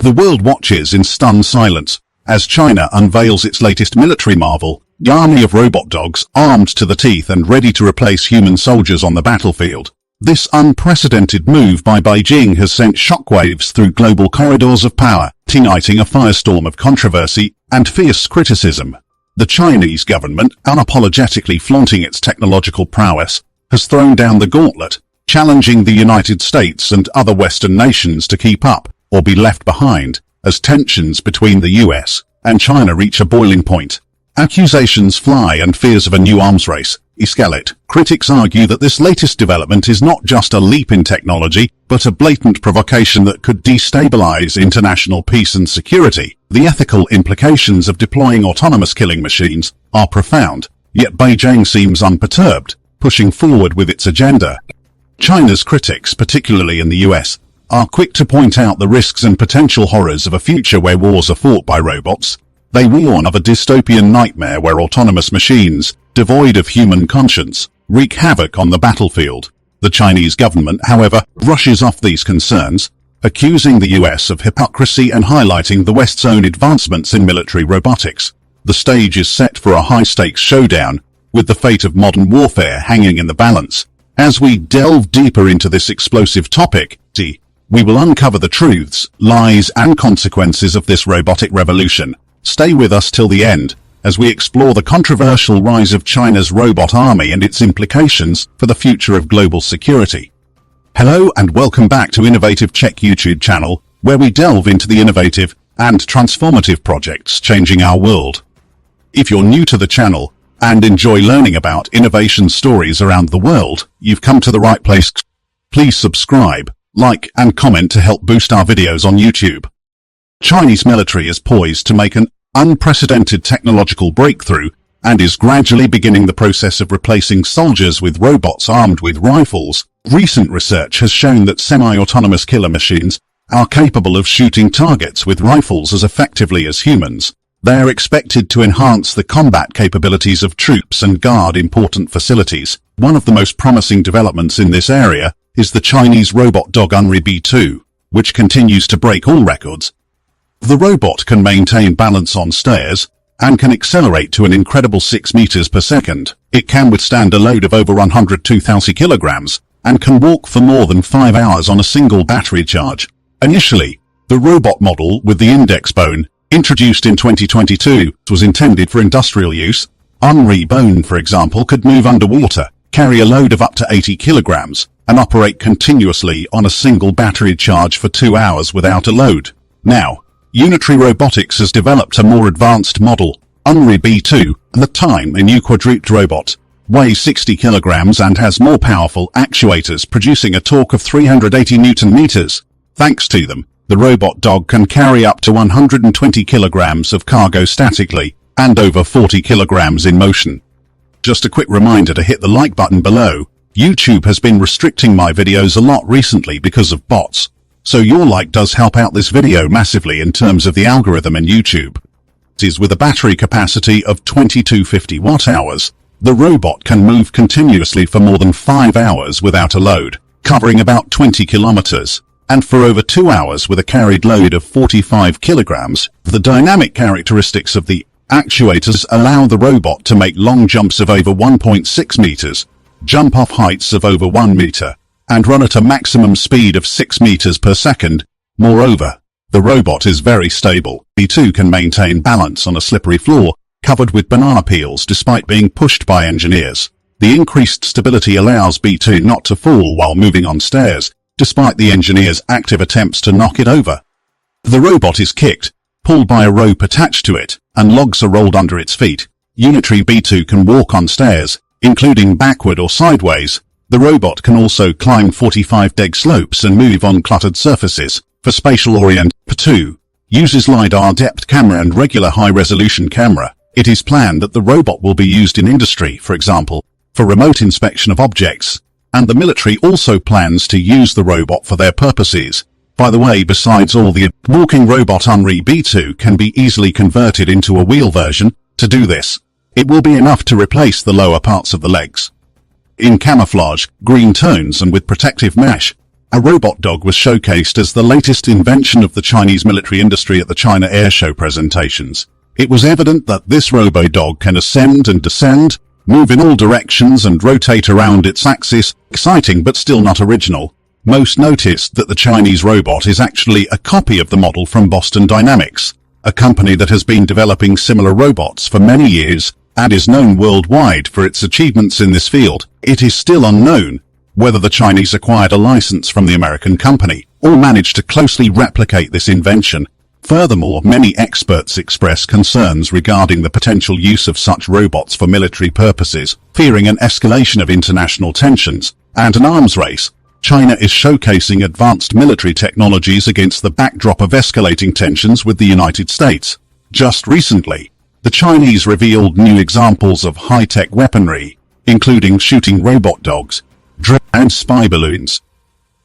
The world watches in stunned silence as China unveils its latest military marvel, the army of robot dogs armed to the teeth and ready to replace human soldiers on the battlefield. This unprecedented move by Beijing has sent shockwaves through global corridors of power, igniting a firestorm of controversy and fierce criticism. The Chinese government, unapologetically flaunting its technological prowess, has thrown down the gauntlet, challenging the United States and other Western nations to keep up or be left behind, as tensions between the US and China reach a boiling point. Accusations fly and fears of a new arms race escalate. Critics argue that this latest development is not just a leap in technology, but a blatant provocation that could destabilize international peace and security. The ethical implications of deploying autonomous killing machines are profound, yet Beijing seems unperturbed, pushing forward with its agenda. China's critics, particularly in the US, are quick to point out the risks and potential horrors of a future where wars are fought by robots. They warn of a dystopian nightmare where autonomous machines, devoid of human conscience, wreak havoc on the battlefield. The Chinese government, however, brushes off these concerns, accusing the US of hypocrisy and highlighting the West's own advancements in military robotics. The stage is set for a high-stakes showdown, with the fate of modern warfare hanging in the balance. As we delve deeper into this explosive topic, we will uncover the truths, lies, and consequences of this robotic revolution. Stay with us till the end, as we explore the controversial rise of China's robot army and its implications for the future of global security. Hello and welcome back to Innovative Check YouTube channel, where we delve into the innovative and transformative projects changing our world. If you're new to the channel and enjoy learning about innovation stories around the world, you've come to the right place. Please subscribe, like, and comment to help boost our videos on YouTube. Chinese military is poised to make an unprecedented technological breakthrough and is gradually beginning the process of replacing soldiers with robots armed with rifles. Recent research has shown that semi-autonomous killer machines are capable of shooting targets with rifles as effectively as humans. They are expected to enhance the combat capabilities of troops and guard important facilities. One of the most promising developments in this area is the Chinese robot dog Unveiled B2, which continues to break all records. The robot can maintain balance on stairs and can accelerate to an incredible 6 meters per second. It can withstand a load of over 102,000 kilograms and can walk for more than 5 hours on a single battery charge. Initially, the robot model with the index bone, introduced in 2022, was intended for industrial use. Unveiled bone, for example, could move underwater, carry a load of up to 80 kilograms, and operate continuously on a single battery charge for 2 hours without a load. Now, Unitary Robotics has developed a more advanced model, Unveiled B2. At the time, a new quadruped robot weighs 60 kilograms and has more powerful actuators, producing a torque of 380 Newton meters. Thanks to them, the robot dog can carry up to 120 kilograms of cargo statically and over 40 kilograms in motion. Just a quick reminder to hit the like button below. YouTube has been restricting my videos a lot recently because of bots, so your like does help out this video massively in terms of the algorithm in YouTube. It is with a battery capacity of 2250 watt-hours. The robot can move continuously for more than 5 hours without a load, covering about 20 kilometers, and for over 2 hours with a carried load of 45 kilograms. The dynamic characteristics of the actuators allow the robot to make long jumps of over 1.6 meters, jump off heights of over 1 meter, and run at a maximum speed of 6 meters per second. Moreover, the robot is very stable. B2 can maintain balance on a slippery floor covered with banana peels despite being pushed by engineers. The increased stability allows B2 not to fall while moving on stairs, despite the engineers' active attempts to knock it over. The robot is kicked, pulled by a rope attached to it, and logs are rolled under its feet. Unitary B2 can walk on stairs, including backward or sideways. The robot can also climb 45-degree slopes and move on cluttered surfaces. For spatial orientation, B2 uses LiDAR depth camera and regular high-resolution camera. It is planned that the robot will be used in industry, for example, for remote inspection of objects, and the military also plans to use the robot for their purposes. By the way, besides all the walking robot, Unveiled B2 can be easily converted into a wheel version. To do this, it will be enough to replace the lower parts of the legs. In camouflage, green tones and with protective mesh, A robot dog was showcased as the latest invention of the Chinese military industry at the China Air Show presentations. It was evident that this robo-dog can ascend and descend, move in all directions and rotate around its axis. Exciting but still not original. Most noticed that the Chinese robot is actually a copy of the model from Boston Dynamics, a company that has been developing similar robots for many years and is known worldwide for its achievements in this field. It is still unknown whether the Chinese acquired a license from the American company or managed to closely replicate this invention. Furthermore, many experts express concerns regarding the potential use of such robots for military purposes, fearing an escalation of international tensions and an arms race. China is showcasing advanced military technologies against the backdrop of escalating tensions with the United States. Just recently, the Chinese revealed new examples of high-tech weaponry, including shooting robot dogs, drones, and spy balloons.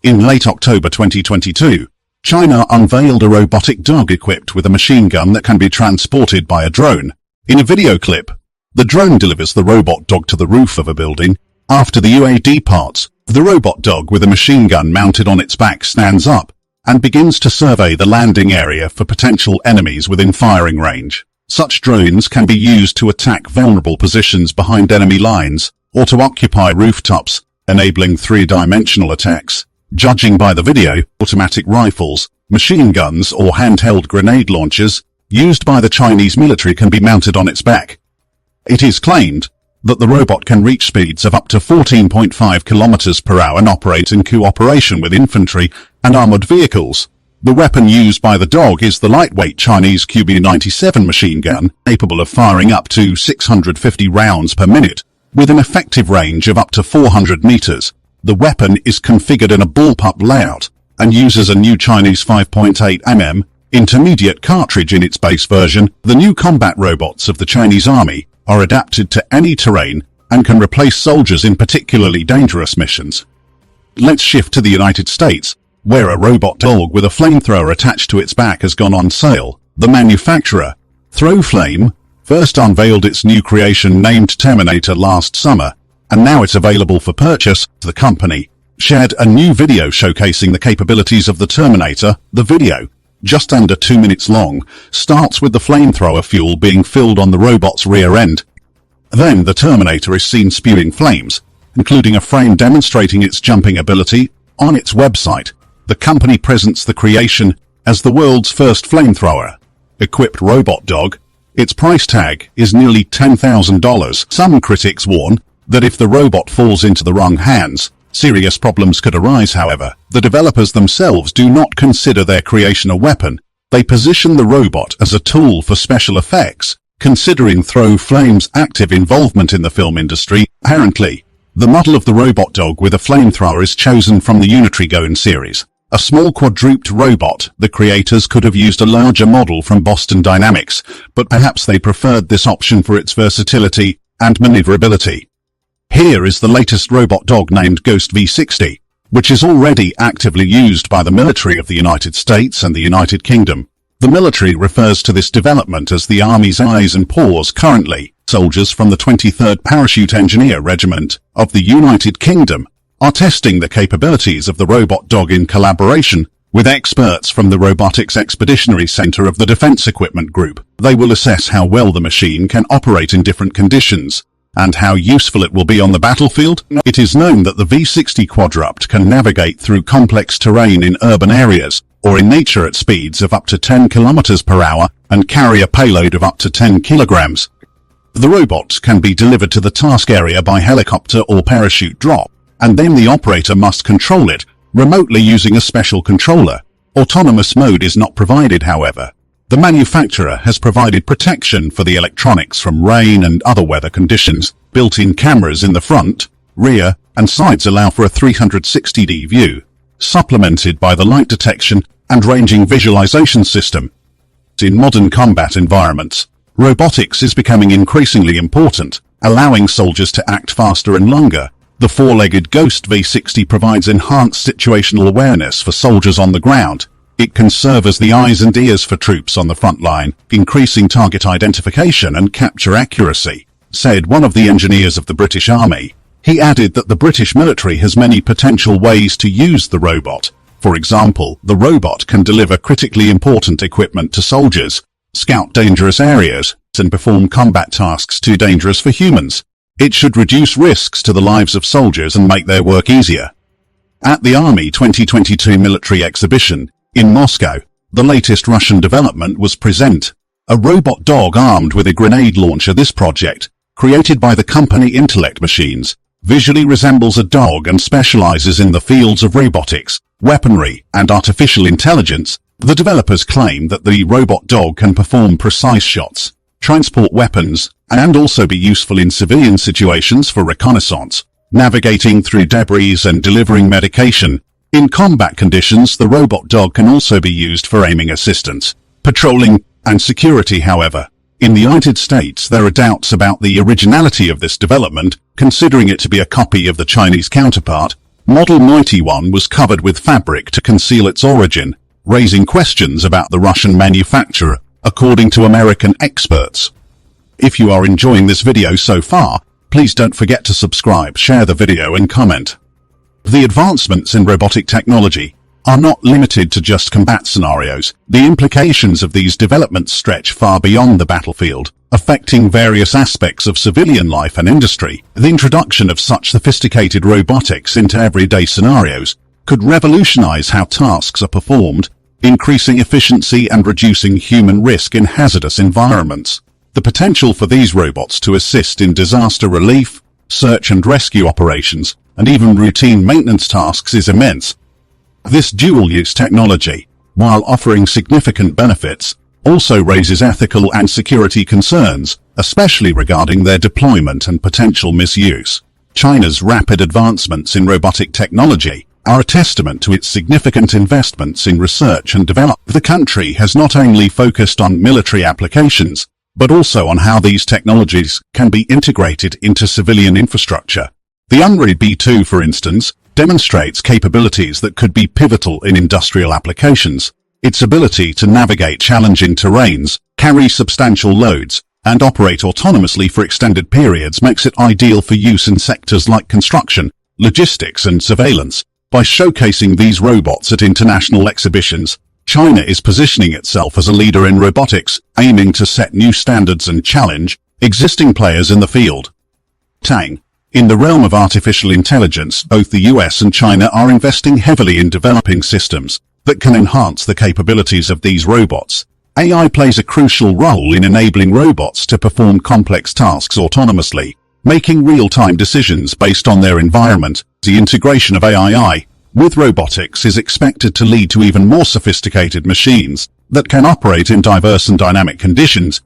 In late October 2022, China unveiled a robotic dog equipped with a machine gun that can be transported by a drone. In a video clip, the drone delivers the robot dog to the roof of a building. After the UAV departs, the robot dog with a machine gun mounted on its back stands up and begins to survey the landing area for potential enemies within firing range. Such drones can be used to attack vulnerable positions behind enemy lines or to occupy rooftops, enabling three-dimensional attacks. Judging by the video, automatic rifles, machine guns or handheld grenade launchers used by the Chinese military can be mounted on its back. It is claimed that the robot can reach speeds of up to 14.5 kilometers per hour and operate in cooperation with infantry and armored vehicles. The weapon used by the dog is the lightweight Chinese QB-97 machine gun, capable of firing up to 650 rounds per minute, with an effective range of up to 400 meters. The weapon is configured in a bullpup layout and uses a new Chinese 5.8 mm intermediate cartridge in its base version. The new combat robots of the Chinese army are adapted to any terrain and can replace soldiers in particularly dangerous missions. Let's shift to the United States, where a robot dog with a flamethrower attached to its back has gone on sale. The manufacturer, Flame, first unveiled its new creation named Terminator last summer, and now it's available for purchase. The company shared a new video showcasing the capabilities of the Terminator. The video, just under 2 minutes long, starts with the flamethrower fuel being filled on the robot's rear end. Then the Terminator is seen spewing flames, including a frame demonstrating its jumping ability. On its website, the company presents the creation as the world's first flamethrower-equipped robot dog. Its price tag is nearly $10,000. Some critics warn that if the robot falls into the wrong hands, serious problems could arise. However, the developers themselves do not consider their creation a weapon. They position the robot as a tool for special effects, considering Flame's active involvement in the film industry. Apparently, the model of the robot dog with a flamethrower is chosen from the Unitrigone series, a small quadruped robot. The creators could have used a larger model from Boston Dynamics, but perhaps they preferred this option for its versatility and maneuverability. Here is the latest robot dog named Ghost V60, which is already actively used by the military of the United States and the United Kingdom. The military refers to this development as the Army's eyes and paws. Currently, soldiers from the 23rd Parachute Engineer Regiment of the United Kingdom are testing the capabilities of the robot dog in collaboration with experts from the Robotics Expeditionary Center of the Defense Equipment Group. They will assess how well the machine can operate in different conditions and how useful it will be on the battlefield. It is known that the V60 quadrupt can navigate through complex terrain in urban areas or in nature at speeds of up to 10 kilometers per hour and carry a payload of up to 10 kilograms. The robot can be delivered to the task area by helicopter or parachute drop, and then the operator must control it remotely using a special controller. Autonomous mode is not provided, however. The manufacturer has provided protection for the electronics from rain and other weather conditions. Built-in cameras in the front, rear, and sides allow for a 360° view, supplemented by the light detection and ranging visualization system. In modern combat environments, robotics is becoming increasingly important, allowing soldiers to act faster and longer. The four-legged Ghost V60 provides enhanced situational awareness for soldiers on the ground. It can serve as the eyes and ears for troops on the front line, increasing target identification and capture accuracy, said one of the engineers of the British Army. He added that the British military has many potential ways to use the robot. For example, the robot can deliver critically important equipment to soldiers, scout dangerous areas, and perform combat tasks too dangerous for humans. It should reduce risks to the lives of soldiers and make their work easier. At the Army 2022 military exhibition in Moscow, the latest Russian development was present. A robot dog armed with a grenade launcher. This project, created by the company Intellect Machines, visually resembles a dog and specializes in the fields of robotics, weaponry, and artificial intelligence. The developers claim that the robot dog can perform precise shots, transport weapons, and also be useful in civilian situations for reconnaissance, navigating through debris and delivering medication. In combat conditions, the robot dog can also be used for aiming assistance, patrolling, and security. However, in the United States, there are doubts about the originality of this development, considering it to be a copy of the Chinese counterpart. Model 91 was covered with fabric to conceal its origin, raising questions about the Russian manufacturer, according to American experts. If you are enjoying this video so far, please don't forget to subscribe, share the video and comment. The advancements in robotic technology are not limited to just combat scenarios. The implications of these developments stretch far beyond the battlefield, affecting various aspects of civilian life and industry. The introduction of such sophisticated robotics into everyday scenarios could revolutionize how tasks are performed, increasing efficiency and reducing human risk in hazardous environments. The potential for these robots to assist in disaster relief, search and rescue operations, and even routine maintenance tasks is immense. This dual-use technology, while offering significant benefits, also raises ethical and security concerns, especially regarding their deployment and potential misuse. China's rapid advancements in robotic technology are a testament to its significant investments in research and development. The country has not only focused on military applications, but also on how these technologies can be integrated into civilian infrastructure. The Unveiled B2, for instance, demonstrates capabilities that could be pivotal in industrial applications. Its ability to navigate challenging terrains, carry substantial loads, and operate autonomously for extended periods makes it ideal for use in sectors like construction, logistics, and surveillance. By showcasing these robots at international exhibitions, China is positioning itself as a leader in robotics, aiming to set new standards and challenge existing players in the field. Tang. In the realm of artificial intelligence, both the US and China are investing heavily in developing systems that can enhance the capabilities of these robots. AI plays a crucial role in enabling robots to perform complex tasks autonomously, making real-time decisions based on their environment. The integration of AI with robotics is expected to lead to even more sophisticated machines that can operate in diverse and dynamic conditions.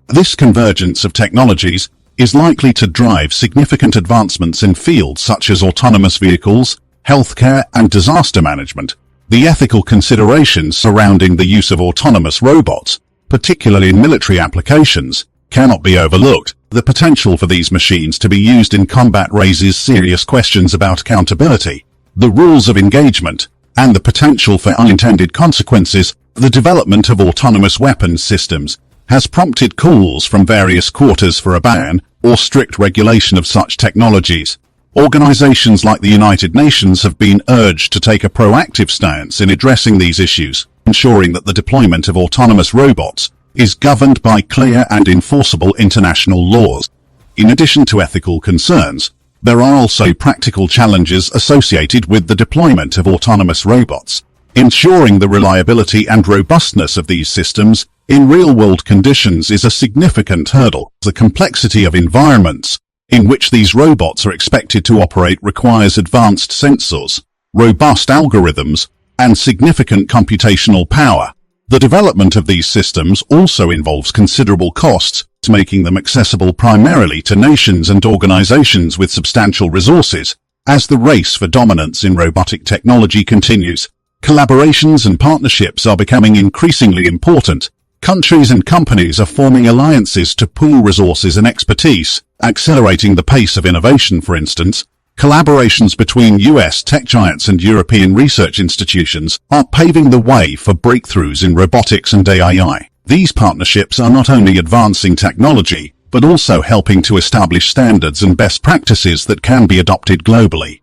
This convergence of technologies is likely to drive significant advancements in fields such as autonomous vehicles, healthcare, and disaster management. The ethical considerations surrounding the use of autonomous robots, particularly in military applications, cannot be overlooked. The potential for these machines to be used in combat raises serious questions about accountability, the rules of engagement, and the potential for unintended consequences. The development of autonomous weapons systems has prompted calls from various quarters for a ban or strict regulation of such technologies. Organizations like the United Nations have been urged to take a proactive stance in addressing these issues, ensuring that the deployment of autonomous robots is governed by clear and enforceable international laws. In addition to ethical concerns, there are also practical challenges associated with the deployment of autonomous robots. Ensuring the reliability and robustness of these systems in real-world conditions is a significant hurdle. The complexity of environments in which these robots are expected to operate requires advanced sensors, robust algorithms, and significant computational power. The development of these systems also involves considerable costs, making them accessible primarily to nations and organizations with substantial resources. As the race for dominance in robotic technology continues, collaborations and partnerships are becoming increasingly important. Countries and companies are forming alliances to pool resources and expertise, accelerating the pace of innovation. For instance, collaborations between US tech giants and European research institutions are paving the way for breakthroughs in robotics and AI. These partnerships are not only advancing technology, but also helping to establish standards and best practices that can be adopted globally.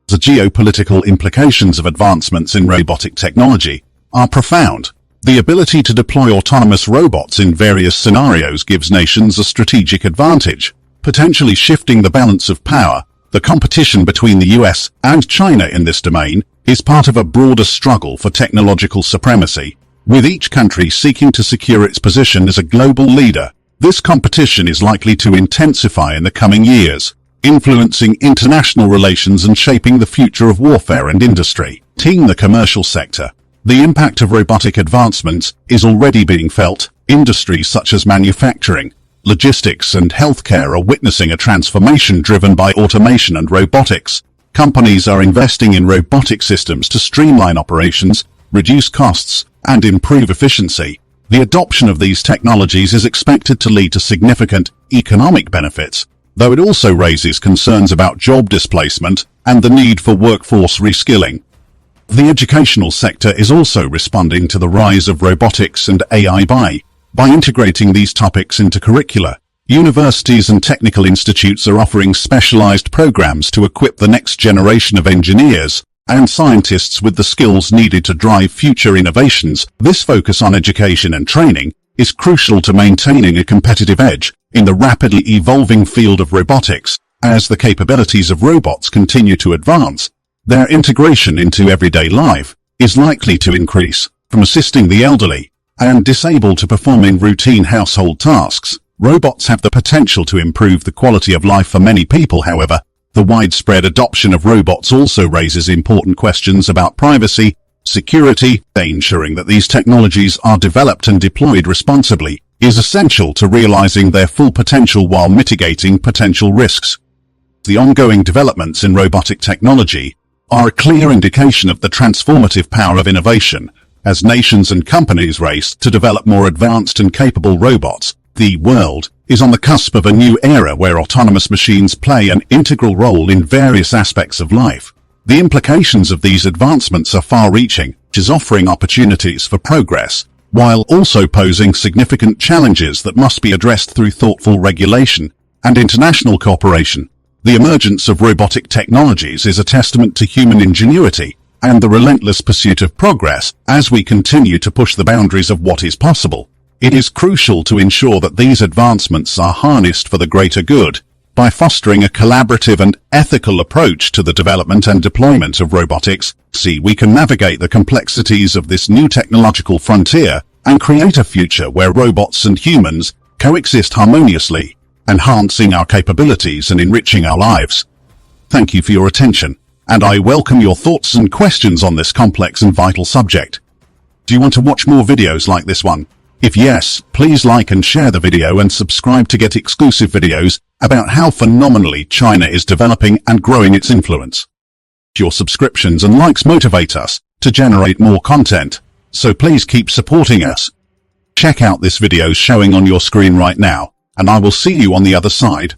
The geopolitical implications of advancements in robotic technology are profound. The ability to deploy autonomous robots in various scenarios gives nations a strategic advantage, potentially shifting the balance of power. The competition between the US and China in this domain is part of a broader struggle for technological supremacy, with each country seeking to secure its position as a global leader. This competition is likely to intensify in the coming years, influencing international relations and shaping the future of warfare and industry. In the commercial sector, the impact of robotic advancements is already being felt. Industries such as manufacturing, logistics, and healthcare are witnessing a transformation driven by automation and robotics. Companies are investing in robotic systems to streamline operations, reduce costs, and improve efficiency. The adoption of these technologies is expected to lead to significant economic benefits, though it also raises concerns about job displacement and the need for workforce reskilling. The educational sector is also responding to the rise of robotics and AI by integrating these topics into curricula. Universities and technical institutes are offering specialized programs to equip the next generation of engineers and scientists with the skills needed to drive future innovations. This focus on education and training is crucial to maintaining a competitive edge in the rapidly evolving field of robotics. As the capabilities of robots continue to advance, their integration into everyday life is likely to increase, from assisting the elderly and disabled to performing routine household tasks. Robots have the potential to improve the quality of life for many people. However, the widespread adoption of robots also raises important questions about privacy, security. Ensuring that these technologies are developed and deployed responsibly is essential to realizing their full potential while mitigating potential risks. The ongoing developments in robotic technology are a clear indication of the transformative power of innovation. As nations and companies race to develop more advanced and capable robots, the world is on the cusp of a new era where autonomous machines play an integral role in various aspects of life. The implications of these advancements are far-reaching, which is offering opportunities for progress, while also posing significant challenges that must be addressed through thoughtful regulation and international cooperation. The emergence of robotic technologies is a testament to human ingenuity and the relentless pursuit of progress as we continue to push the boundaries of what is possible. It is crucial to ensure that these advancements are harnessed for the greater good. By fostering a collaborative and ethical approach to the development and deployment of robotics, we can navigate the complexities of this new technological frontier and create a future where robots and humans coexist harmoniously, enhancing our capabilities and enriching our lives. Thank you for your attention, and I welcome your thoughts and questions on this complex and vital subject. Do you want to watch more videos like this one? If yes, please like and share the video and subscribe to get exclusive videos about how phenomenally China is developing and growing its influence. Your subscriptions and likes motivate us to generate more content, so please keep supporting us. Check out this video showing on your screen right now, and I will see you on the other side.